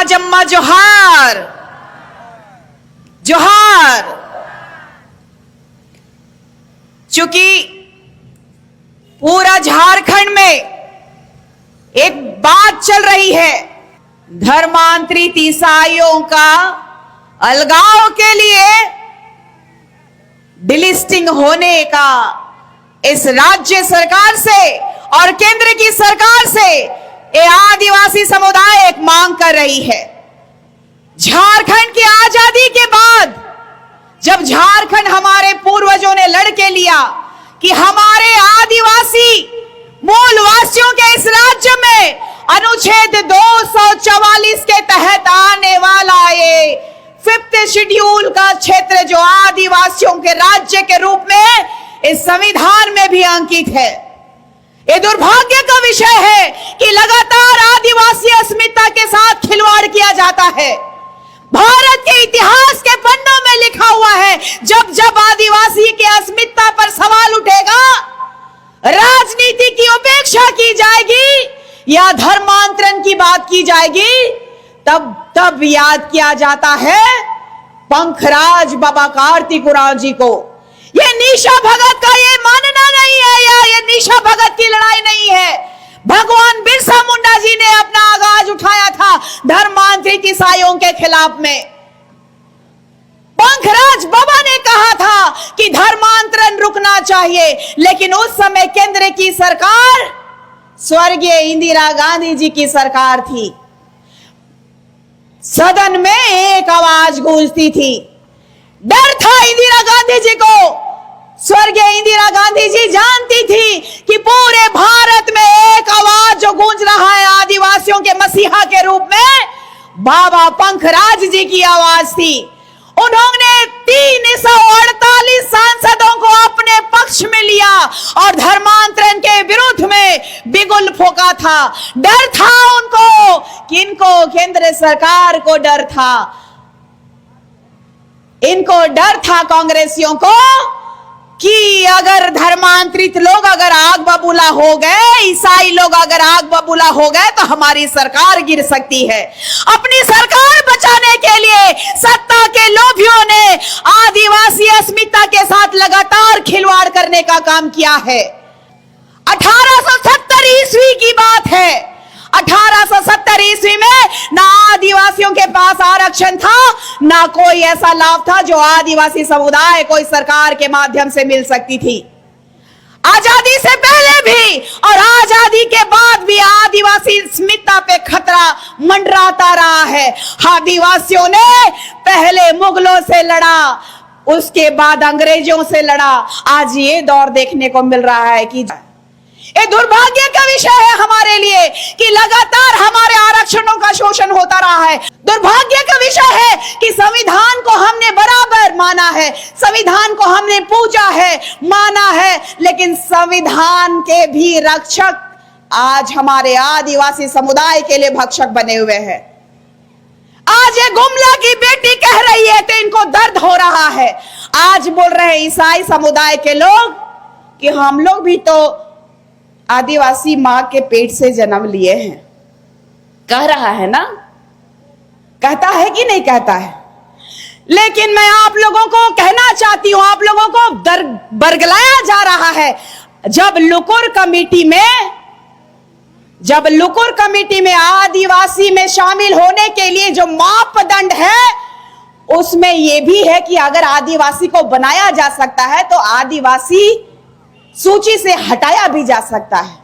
राजम्मा जोहार जोहार। चूंकि पूरा झारखंड में एक बात चल रही है, धर्मांतरित ईसाइयों का अलगाव के लिए डिलिस्टिंग होने का इस राज्य सरकार से और केंद्र की सरकार से ये आदिवासी समुदाय एक मांग कर रही है। झारखंड की आजादी के बाद जब झारखंड हमारे पूर्वजों ने लड़के लिया कि हमारे आदिवासी मूलवासियों के इस राज्य में अनुच्छेद 244 के तहत आने वाला ये 5th शेड्यूल का क्षेत्र जो आदिवासियों के राज्य के रूप में इस संविधान में भी अंकित है, ये दुर्भाग्य का विषय है कि लगातार आदिवासी अस्मिता के साथ खिलवाड़ किया जाता है। भारत के इतिहास के पन्नों में लिखा हुआ है, जब जब आदिवासी के अस्मिता पर सवाल उठेगा, राजनीति की उपेक्षा की जाएगी या धर्मांतरण की बात की जाएगी, तब तब याद किया जाता है पंखराज बाबा कार्तिक उरांव जी को। ये निशा भगत का ये मानना नहीं है या ये निशा भगत की लड़ाई नहीं है। भगवान बिरसा मुंडा जी ने अपना आवाज उठाया था धर्मांतरित ईसाइयों के खिलाफ में। पंखराज बाबा ने कहा था कि धर्मांतरण रुकना चाहिए, लेकिन उस समय केंद्र की सरकार स्वर्गीय इंदिरा गांधी जी की सरकार थी। सदन में एक आवाज गूंजती थी, डर था इंदिरा गांधी जी को। स्वर्गीय इंदिरा गांधी जी जानती थी कि पूरे भारत में एक आवाज जो गूंज रहा है आदिवासियों के मसीहा के रूप में, बाबा पंखराज जी की आवाज थी। उन्होंने 348 सांसदों को अपने पक्ष में लिया और धर्मांतरण के विरुद्ध में बिगुल फूंका था। डर था उनको, किनको? केंद्र सरकार को डर था, इनको डर था कांग्रेसियों को कि अगर धर्मांतरित लोग अगर आग बबूला हो गए, ईसाई लोग अगर आग बबूला हो गए तो हमारी सरकार गिर सकती है। अपनी सरकार बचाने के लिए सत्ता के लोभियों ने आदिवासी अस्मिता के साथ लगातार खिलवाड़ करने का काम किया है। 1870 ईस्वी की बात है। 1870 ईस्वी में ना आदिवासियों के पास आरक्षण था, ना कोई ऐसा लाभ था जो आदिवासी समुदाय को इस सरकार के माध्यम से मिल सकती थी। आजादी से पहले भी और आजादी के बाद भी आदिवासी अस्मिता पे खतरा मंडराता रहा है। आदिवासियों ने पहले मुगलों से लड़ा, उसके बाद अंग्रेजों से लड़ा। आज ये दौर देखने को मिल रहा है कि ये दुर्भाग्य का विषय है हमारे लिए कि लगातार हमारे आरक्षणों का शोषण होता रहा है। दुर्भाग्य का विषय है कि संविधान को हमने बराबर माना है, संविधान को हमने पूजा है, माना है, लेकिन संविधान के भी रक्षक आज हमारे आदिवासी समुदाय के लिए भक्षक बने हुए हैं। आज ये गुमला की बेटी कह रही है तो इनको दर्द हो रहा है। आज बोल रहे हैं ईसाई समुदाय के लोग कि हम लोग भी तो आदिवासी मां के पेट से जन्म लिए हैं। कह रहा है ना, कहता है कि नहीं कहता है? लेकिन मैं आप लोगों को कहना चाहती हूं, आप लोगों को बरगलाया जा रहा है। जब लुकुर कमेटी में आदिवासी में शामिल होने के लिए जो मापदंड है, उसमें यह भी है कि अगर आदिवासी को बनाया जा सकता है तो आदिवासी सूची से हटाया भी जा सकता है।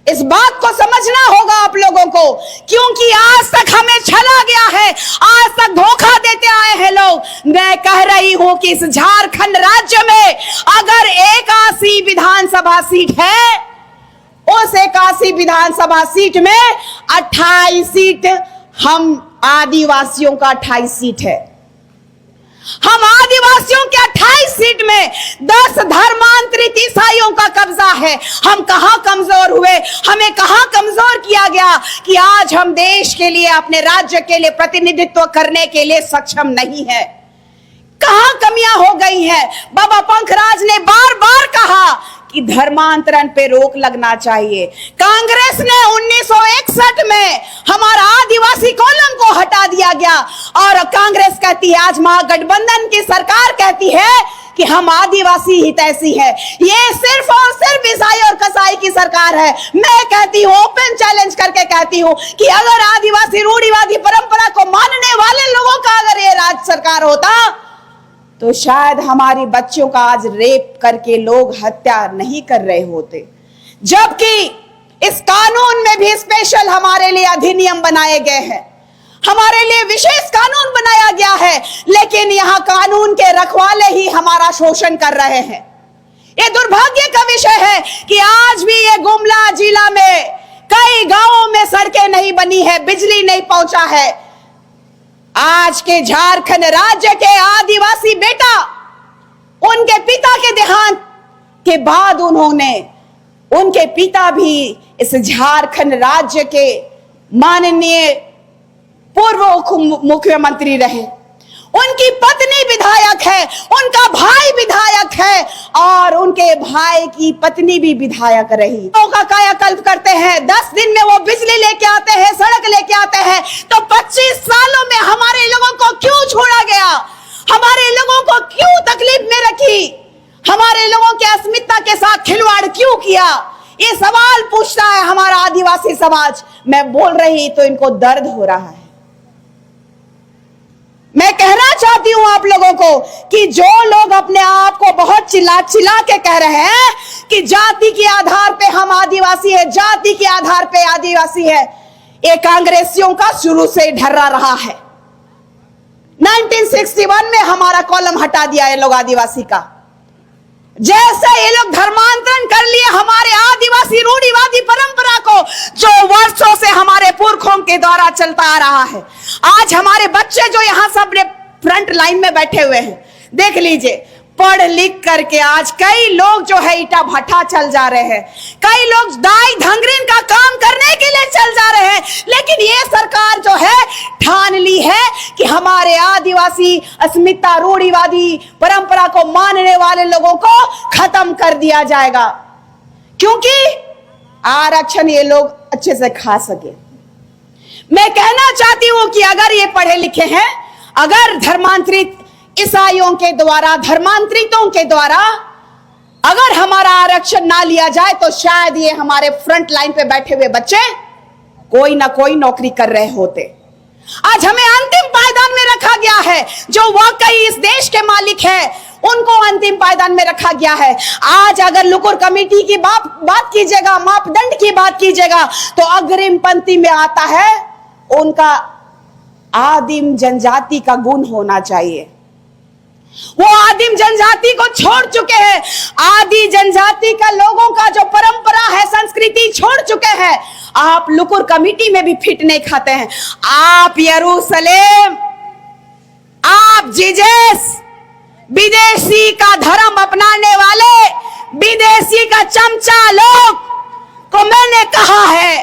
इस बात को समझना होगा आप लोगों को, क्योंकि आज तक हमें छला गया है, आज तक धोखा देते आए हैं लोग। मैं कह रही हूं कि इस झारखंड राज्य में अगर 81 विधानसभा सीट है, उस 81 विधानसभा सीट में 28 सीट हम आदिवासियों का 28 सीट है। हम आदिवासियों के 28 सीट में 10 धर्मांतरित ईसाइयों का कब्जा है। हम कहां कमजोर हुए, हमें कहां कमजोर किया गया कि आज हम देश के लिए, अपने राज्य के लिए प्रतिनिधित्व करने के लिए सक्षम नहीं है। कहां कमियां हो गई हैं? बाबा पंखराज ने बार बार कहा कि धर्मांतरण पे रोक लगना चाहिए। कांग्रेस ने 1961 में हमारा आदिवासी कौन गया। और कांग्रेस कहती है, आज महागठबंधन की सरकार कहती है कि हम आदिवासी हितैषी है। ये सिर्फ और सिर्फ ईसाई और कसाई की सरकार है। मैं कहती हूँ, ओपन चैलेंज करके कहती हूँ कि अगर आदिवासी रूढ़िवादी परंपरा को मानने वाले लोगों का अगर ये राज्य सरकार होता तो शायद हमारी बच्चों का आज रेप करके लोग हत्या नहीं कर रहे होते। जबकि इस कानून में भी स्पेशल हमारे लिए अधिनियम बनाए गए हैं, हमारे लिए विशेष कानून बनाया गया है, लेकिन यहां कानून के रखवाले ही हमारा शोषण कर रहे हैं। यह दुर्भाग्य का विषय है कि आज भी ये गुमला जिला में कई गांवों में सड़कें नहीं बनी है, बिजली नहीं पहुंचा है। आज के झारखंड राज्य के आदिवासी बेटा, उनके पिता के देहांत के बाद उनके पिता भी इस झारखंड राज्य के माननीय पूर्व मुख्यमंत्री रहे, उनकी पत्नी विधायक है, उनका भाई विधायक है और उनके भाई की पत्नी भी विधायक रही। लोगों का कायाकल्प करते हैं, 10 दिन में वो बिजली लेके आते हैं, सड़क लेके आते हैं, तो 25 सालों में हमारे लोगों को क्यों छोड़ा गया? हमारे लोगों को क्यों तकलीफ में रखी? हमारे लोगों के अस्मिता के साथ खिलवाड़ क्यों किया? ये सवाल पूछता है हमारा आदिवासी समाज। मैं बोल रही तो इनको दर्द हो रहा है। मैं कहना चाहती हूं आप लोगों को कि जो लोग अपने आप को बहुत चिल्ला चिल्ला के कह रहे हैं कि जाति के आधार पे हम आदिवासी है, जाति के आधार पे आदिवासी है, ये कांग्रेसियों का शुरू से ढर्रा रहा है। 1961 में हमारा कॉलम हटा दिया ये लोग आदिवासी का। जैसे ये लोग धर्मांतरण कर लिए हमारे आदिवासी रूढ़िवादी परंपरा को, जो वर्षों से हमारे पुरखों के द्वारा चलता आ रहा है। आज हमारे बच्चे जो यहाँ सब फ्रंट लाइन में बैठे हुए हैं, देख लीजिए, पढ़ लिख करके आज कई लोग जो है ईटा भट्टा चल जा रहे हैं, कई लोग दाई धंगरीन का काम करने के लिए चल जा रहे हैं। लेकिन ये सरकार जो है ठान ली है कि हमारे आदिवासी अस्मिता रूढ़िवादी परंपरा को मानने वाले लोगों को खत्म कर दिया जाएगा, क्योंकि आरक्षण ये लोग अच्छे से खा सके। मैं कहना चाहती हूं कि अगर ये पढ़े लिखे हैं, अगर धर्मांतरित ईसाइयों के द्वारा, धर्मांतरितों के द्वारा अगर हमारा आरक्षण ना लिया जाए तो शायद ये हमारे फ्रंट लाइन पे बैठे हुए बच्चे कोई ना कोई नौकरी कर रहे होते। आज हमें अंतिम पायदान में रखा गया है। जो वाकई इस देश के मालिक है उनको अंतिम पायदान में रखा गया है। आज अगर लुकुर कमेटी की बात कीजिएगा, मापदंड की बात कीजिएगा, तो अग्रिम पंक्ति में आता है उनका आदिम जनजाति का गुण होना चाहिए। वो आदिम जनजाति को छोड़ चुके हैं। आदि जनजाति का लोगों का जो परंपरा है, संस्कृति छोड़ चुके हैं। आप लुकुर कमेटी में भी फिट नहीं खाते हैं। आप यरूशलेम, आप जीजस, विदेशी का धर्म अपनाने वाले, विदेशी का चमचा लोग को मैंने कहा है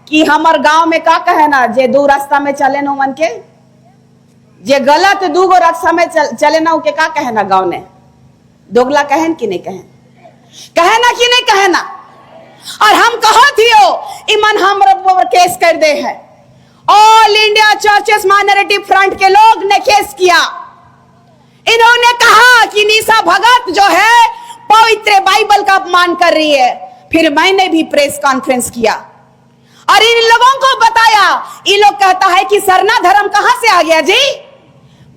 कि हमार गांव में का कहे ना, जे दो रास्ता में चले न मन के, जे गलत दूगो रास्ता में चले ना के का कहे ना, गांव ने दोगला कहन कि नहीं कहन, कहे ना कि नहीं कहे ना। और हम कहो थियो इमन हम केस कर दे है। All India churches minority front के लोग ने केस किया। इन्होंने कहा कि निशा भगत जो है पवित्र बाइबल का अपमान कर रही है। फिर मैंने भी प्रेस कॉन्फ्रेंस किया और इन लोगों को बताया। ये लोग कहता है कि सरना धर्म कहां से आ गया जी?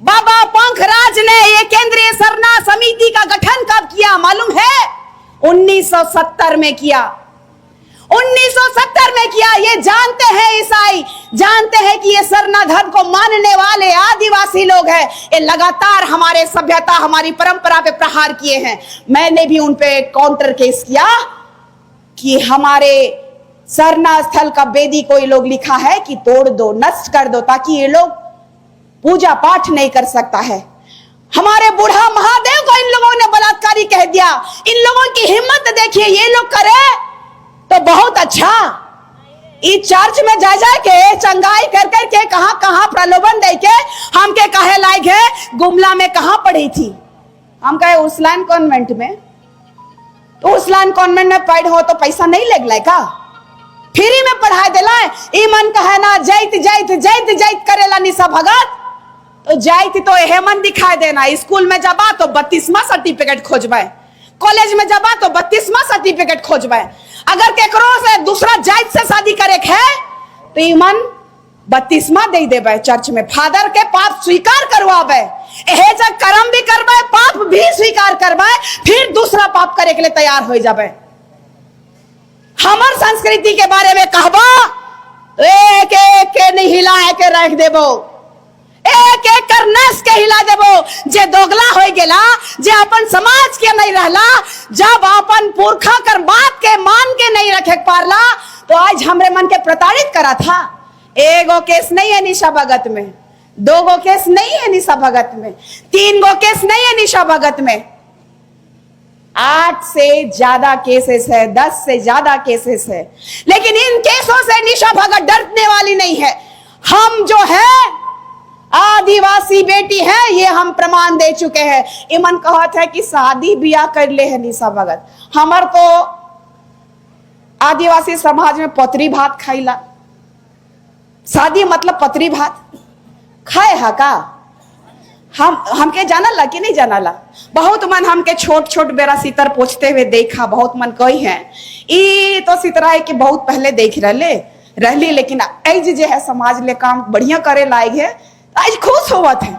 बाबा पंखराज ने ये केंद्रीय सरना समिति का गठन कब किया मालूम है? 1970 में किया। 1970 में किया। ये जानते हैं ईसाई, जानते हैं कि ये सरना धर्म को मानने वाले आदिवासी लोग हैं। ये लगातार हमारे सभ्यता, हमारी परंपरा पे प्रहार किए हैं। मैंने भी उन पे काउंटर केस किया कि हमारे सरना स्थल का वेदी कोई लोग लिखा है कि तोड़ दो, नष्ट कर दो, ताकि ये लोग पूजा पाठ नहीं कर सकता है। हमारे बूढ़ा महादेव को इन लोगों ने बलात्कारी कह दिया। इन लोगों की हिम्मत देखिए, ये लोग करे तो बहुत अच्छा। इस चर्च में जा जा के चंगाई कर कर के कहां कहां प्रलोभन दे के हमके कहे लायक है। गुमला में कहां पढ़ी थी? हम कहे उस्लान कॉन्वेंट में। तो उस्लान कॉन्वेंट में पढ़ हो तो पैसा नहीं लग का? फ्री में पढ़ाई दिला। ईमन कहे ना जैत जैत जैत जैत करेला निशा भगत, तो जैत तो हेमन दिखाई देना। स्कूल में जबा तो 32वां सर्टिफिकेट खोजबे, कॉलेज में जबा तो 32वां सर्टिफिकेट खोजबे। अगर केकरो से दूसरा जाइत से शादी करे है तो ईमन 32वां दे देबे चर्च में, फादर के पाप स्वीकार करवाबे, एहे जब कर्म भी करबे पाप भी स्वीकार करबे, फिर दूसरा पाप करे के लिए तैयार हो जाबे। हमर संस्कृति के बारे में कहबा तो एक एक के नहीं हिला के रख देबो, एक एक कर नस के हिला देबो। जे दोगला हो गेला, जे अपन समाज के नहीं रहला, जब अपन पुरखा कर बात के मान के नहीं रखे पारला, तो आज हमरे मन के प्रताड़ित करा था। एगो केस नहीं है निशा भगत में, 2 गो केस नहीं है निशा भगत में, 3 गो केस नहीं है निशा भगत में, 8 से ज्यादा केसेस है, 10 से ज्यादा केसेस है। लेकिन इन केसों से निशा भगत डरने वाली नहीं है। हम जो है आदिवासी बेटी है, ये हम प्रमाण दे चुके हैं। इमन कहत है कि शादी ब्याह कर ले है निशा भगत। हमर तो आदिवासी समाज में पतरी भात खाइला, शादी मतलब पतरी भात खाए हा का? हमके जानला कि नहीं जानला? बहुत मन हमके छोट छोट बेरा सितर पोछते हुए देखा, बहुत मन कही है ई तो सितराए के बहुत पहले देख रहली, लेकिन आज जे है समाज ले काम बढ़िया करे लायक है, आज खुश होवत है,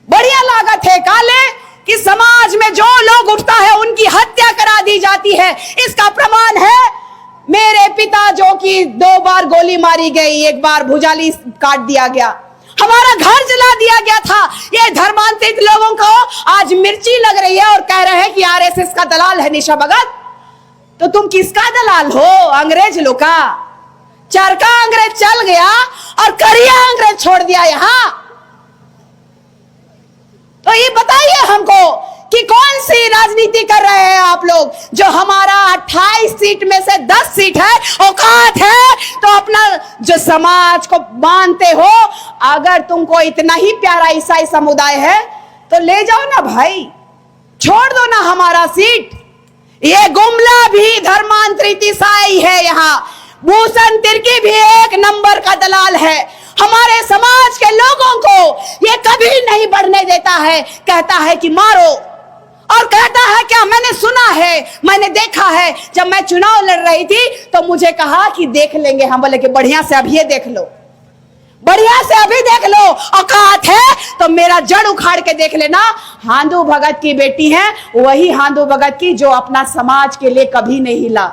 बढ़िया लागत है। काले कि समाज में जो लोग उठता है उनकी हत्या करा दी जाती है। इसका प्रमाण है मेरे पिता जो कि 2 बार गोली मारी गई, 1 बार भुजाली काट दिया गया, हमारा घर जला दिया गया था। ये धर्मांतरित लोगों को आज मिर्ची लग रही है और कह रहे हैं कि आरएसएस का दलाल है निशा भगत। तो तुम किसका दलाल हो? अंग्रेज लोग का। चरका अंग्रेज चल गया और करिया अंग्रेज छोड़ दिया यहां। तो ये बताइए हमको कि कौन सी राजनीति कर रहे हैं आप लोग? जो हमारा 28 सीट में से 10 सीट है, औकात है तो अपना जो समाज को मानते हो, अगर तुमको इतना ही प्यारा ईसाई समुदाय है तो ले जाओ ना भाई, छोड़ दो ना हमारा सीट। ये गुमला भी धर्मांतरित ईसाई है, यहाँ भूषण तिर्की भी 1 नंबर का दलाल है। हमारे समाज के लोगों को ये कभी नहीं बढ़ने देता है, कहता है कि मारो, और कहता है क्या? मैंने सुना है, मैंने देखा है, जब मैं चुनाव लड़ रही थी तो मुझे कहा कि देख लेंगे। हम बोले कि बढ़िया से अभी देख लो, बढ़िया से अभी देख लो, औकात है तो मेरा जड़ उखाड़ के देख लेना। हांदू भगत की बेटी है, वही हांदू भगत की जो अपना समाज के लिए कभी नहीं हिला।